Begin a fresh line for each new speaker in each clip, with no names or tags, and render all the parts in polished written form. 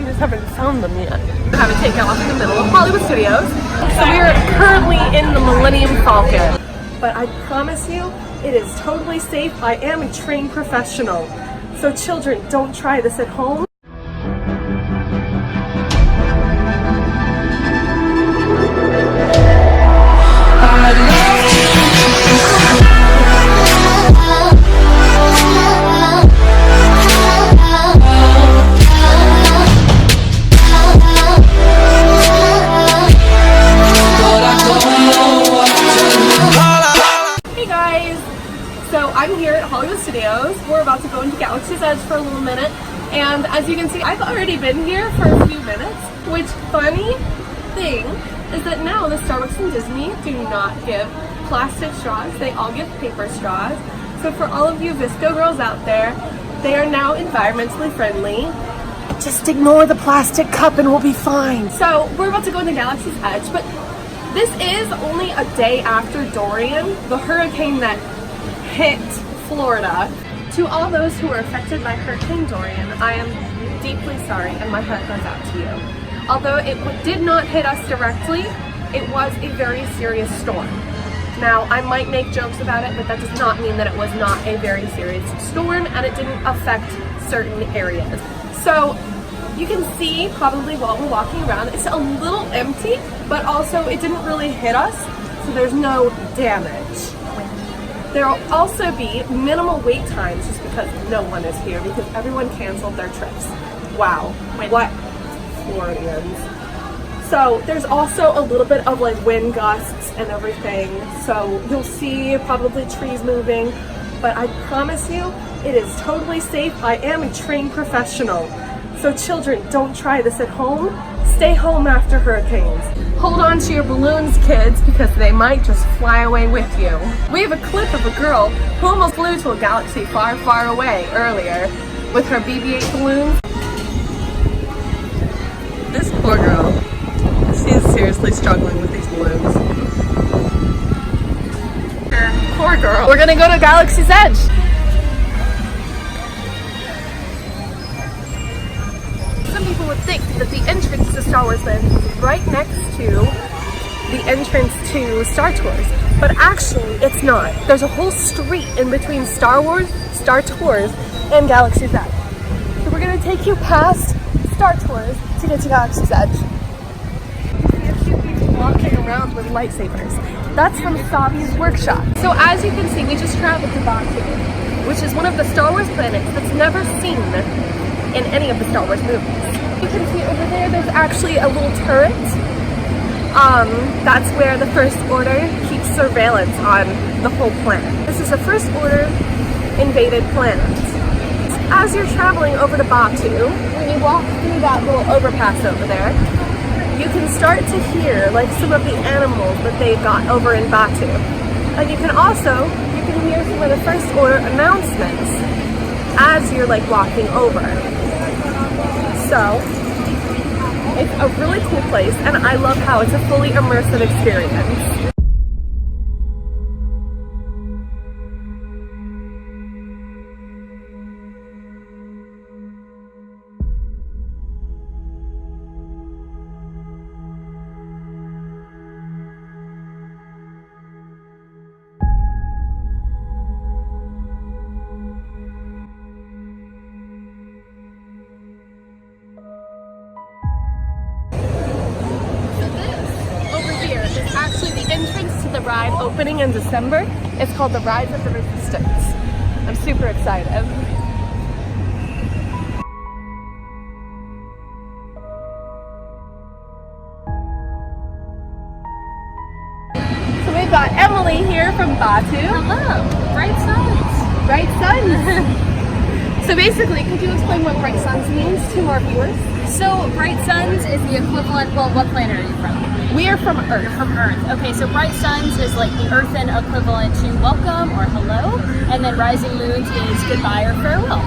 just haven't found them yet. I have a takeout off in the middle of Hollywood Studios. So we are currently in the Millennium Falcon. But I promise you, it is totally safe. I am a trained professional. So children, don't try this at home. So I'm here at Hollywood Studios. We're about to go into Galaxy's Edge for a little minute. And as you can see, I've already been here for a few minutes. Which, funny thing is that now the Starbucks and Disney do not give plastic straws. They all give paper straws. So for all of you Visco girls out there, they are now environmentally friendly. Just ignore the plastic cup and we'll be fine. So we're about to go into Galaxy's Edge, but this is only a day after Dorian, the hurricane that hit Florida. To all those who were affected by Hurricane Dorian, I am deeply sorry and my heart goes out to you. Although it did not hit us directly, it was a very serious storm. Now, I might make jokes about it, but that does not mean that it was not a very serious storm and it didn't affect certain areas. So you can see probably while we're walking around, it's a little empty, but also it didn't really hit us, so there's no damage. There will also be minimal wait times just because no one is here because everyone canceled their trips. Wow, what Floridians. So there's also a little bit of like wind gusts and everything. So you'll see probably trees moving, but I promise you it is totally safe. I am a trained professional. So children, don't try this at home. Stay home after hurricanes. Hold on to your balloons, kids, because they might just fly away with you. We have a clip of a girl who almost flew to a galaxy far, far away earlier with her BB-8 balloons. This poor girl, she is seriously struggling with these balloons. Poor girl. We're gonna go to Galaxy's Edge. Some people would think that the entrance to Star Wars Land is right next to the entrance to Star Tours, but actually it's not. There's a whole street in between Star Wars, Star Tours, and Galaxy's Edge. So we're gonna take you past Star Tours to get to Galaxy's Edge. You see a few people walking around with lightsabers. That's from Savi's workshop. So as you can see, we just traveled to Batuu, which is one of the Star Wars planets that's never seen in any of the Star Wars movies. You can see over there, there's actually a little turret. That's where the First Order keeps surveillance on the whole planet. This is a First Order invaded planet. As you're traveling over to Batuu, when you walk through that little overpass over there, you can start to hear like some of the animals that they've got over in Batuu. And you can hear some of the First Order announcements as you're like walking over. So it's a really cool place and I love how it's a fully immersive experience. Actually the entrance to the ride opening in December. It's called the Rise of the Resistance. I'm super excited. So we've got Emily here from Batuu.
Hello, Bright Suns.
Bright Suns. So basically, could you explain what Bright Suns means to our viewers?
So Bright Suns is the equivalent, well, what planet are you from?
We are from Earth.
You're from Earth. Okay, so Bright Suns is like the Earthen equivalent to welcome or hello, and then Rising Moons is goodbye or farewell.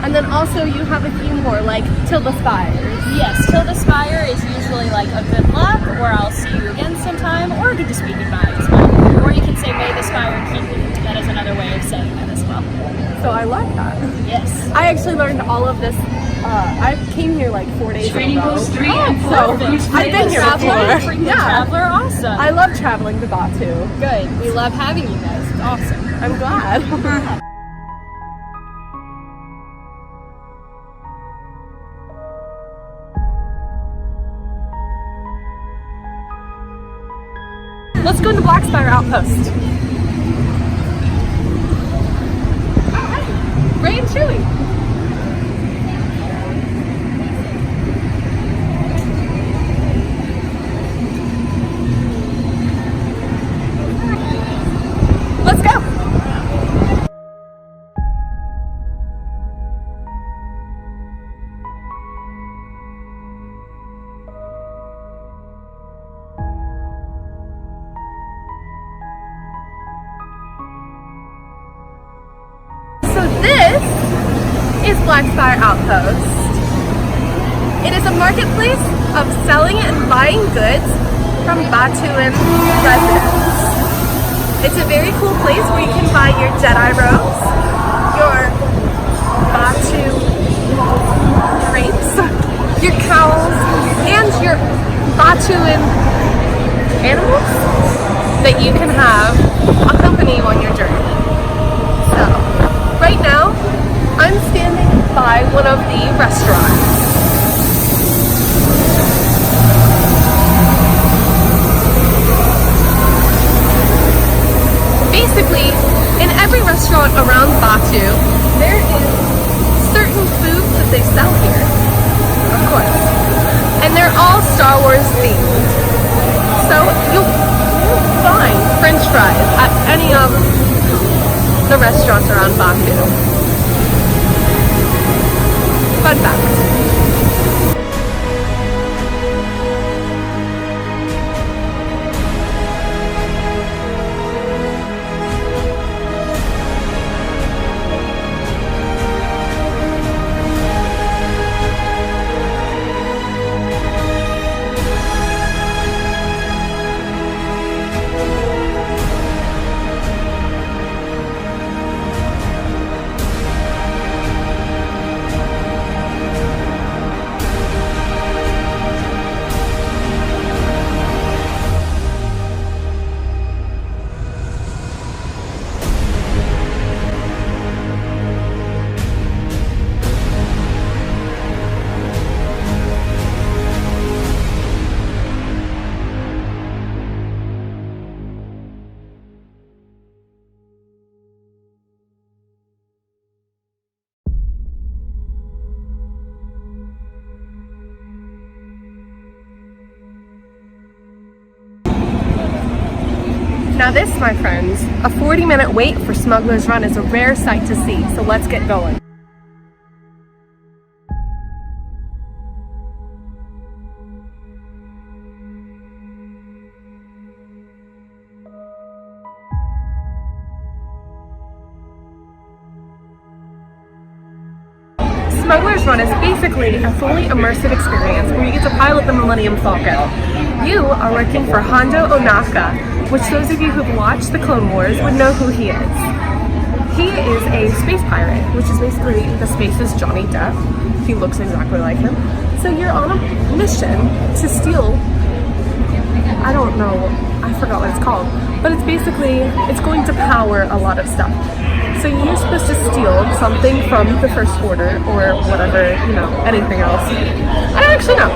And then also you have a few more, like Tilda Spires.
Yes, Tilda Spire is usually like a good luck, or I'll see you again sometime, or it could just be goodbye as well. Or you can say, may the spire keep you. That is another way of saying that as well.
So I like that.
Yes.
I actually learned all of this. I came here like 4 days in a row. So I've been here before.
Frequent traveler, awesome.
I love traveling to Batu.
Good. We love having you guys. It's awesome.
I'm glad. Let's go to Black Spire Outpost. Ray and Chewy. Let's go. So this is Black Spire Outpost. It is a marketplace of selling and buying goods from Batuan residents. It's a very cool place where you can buy your Jedi robes, your Batu drapes, your cowls, and your Batuan animals that you can have accompany you on your journey. So, right now, I'm standing by one of the restaurants. Basically, in every restaurant around Batu, there is certain foods that they sell here, of course, and they're all Star Wars themed. So you'll find French fries at any of the restaurants around Batu. Fun fact. Now this, my friends, a 40-minute wait for Smuggler's Run is a rare sight to see, so let's get going. Smuggler's Run is basically a fully immersive experience where you get to pilot the Millennium Falcon. You are working for Hondo Ohnaka, which those of you who've watched the Clone Wars would know who he is. He is a space pirate, which is basically the space's Johnny Depp. He looks exactly like him. So you're on a mission to steal, I don't know, I forgot what it's called, but it's basically, it's going to power a lot of stuff. So you're supposed to steal something from the First Order or whatever, you know, anything else. I don't actually know.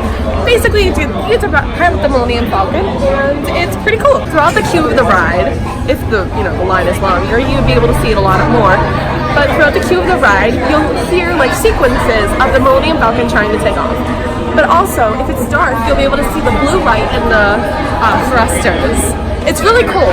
Basically, you get to pilot the Millennium Falcon, and it's pretty cool. Throughout the queue of the ride, if the line is longer, you'll be able to see it a lot more. But throughout the queue of the ride, you'll hear like sequences of the Millennium Falcon trying to take off. But also, if it's dark, you'll be able to see the blue light and the thrusters. It's really cool.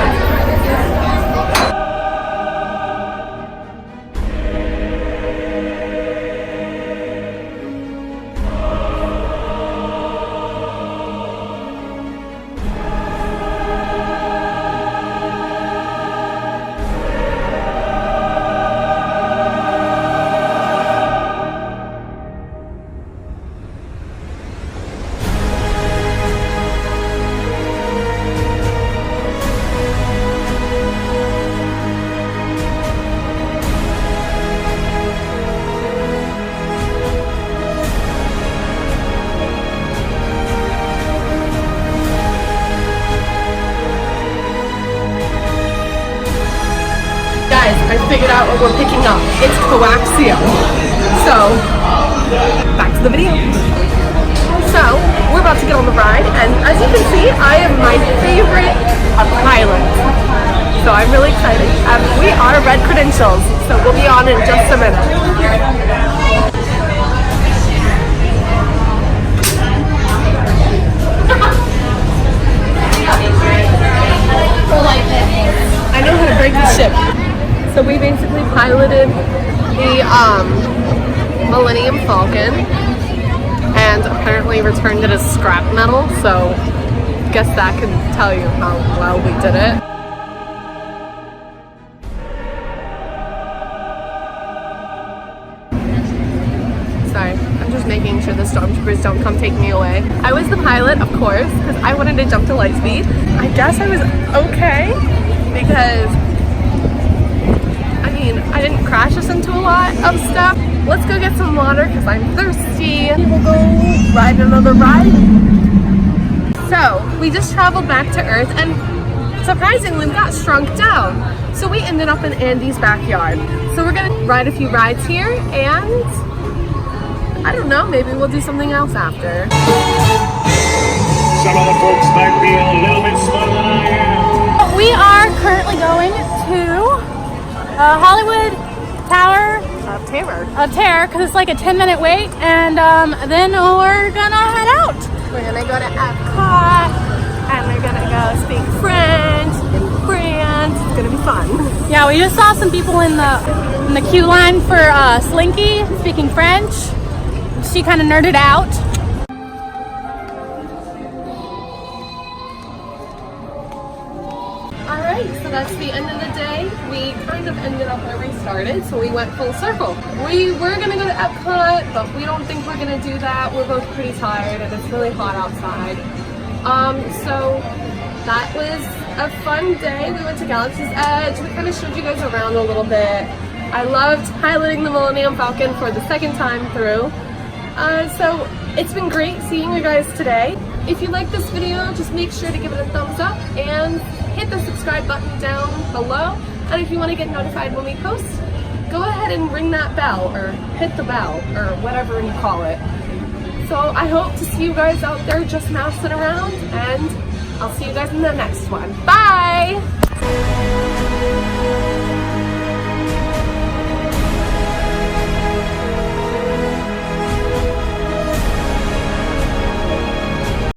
out what we're picking up. It's coaxium. So, back to the video. So, we're about to get on the ride, and as you can see, I am my favorite pilot. So I'm really excited. We are red credentials, so we'll be on in just a minute. I know how to break the ship. So we basically piloted the Millennium Falcon and apparently returned it as scrap metal, so I guess that can tell you how well we did it. Sorry, I'm just making sure the stormtroopers don't come take me away. I was the pilot, of course, because I wanted to jump to Lightspeed. I guess I was okay, because I mean, I didn't crash us into a lot of stuff. Let's go get some water because I'm thirsty. We'll go ride another ride. So, we just traveled back to Earth and surprisingly we got shrunk down. So we ended up in Andy's backyard. So we're gonna ride a few rides here and I don't know, maybe we'll do something else after.
Some of the folks might be a little bit smarter than I am.
We are currently going to Hollywood Tower of Terror because it's like a 10-minute wait, and then we're gonna head out.
We're gonna go to Epcot and we're gonna go speak French in France. It's gonna be fun.
Yeah, we just saw some people in the queue line for Slinky speaking French. She kind of nerded out.
Alright, so that's the end of the day. We kind of ended up where we started, so we went full circle. We were gonna go to Epcot, but we don't think we're gonna do that. We're both pretty tired and it's really hot outside. So that was a fun day. We went to Galaxy's Edge. We kind of showed you guys around a little bit. I loved piloting the Millennium Falcon for the second time through. So it's been great seeing you guys today. If you like this video, just make sure to give it a thumbs up and hit the subscribe button down below. And if you want to get notified when we post, go ahead and ring that bell or hit the bell or whatever you call it. So I hope to see you guys out there just mousing around, and I'll see you guys in the next one. Bye!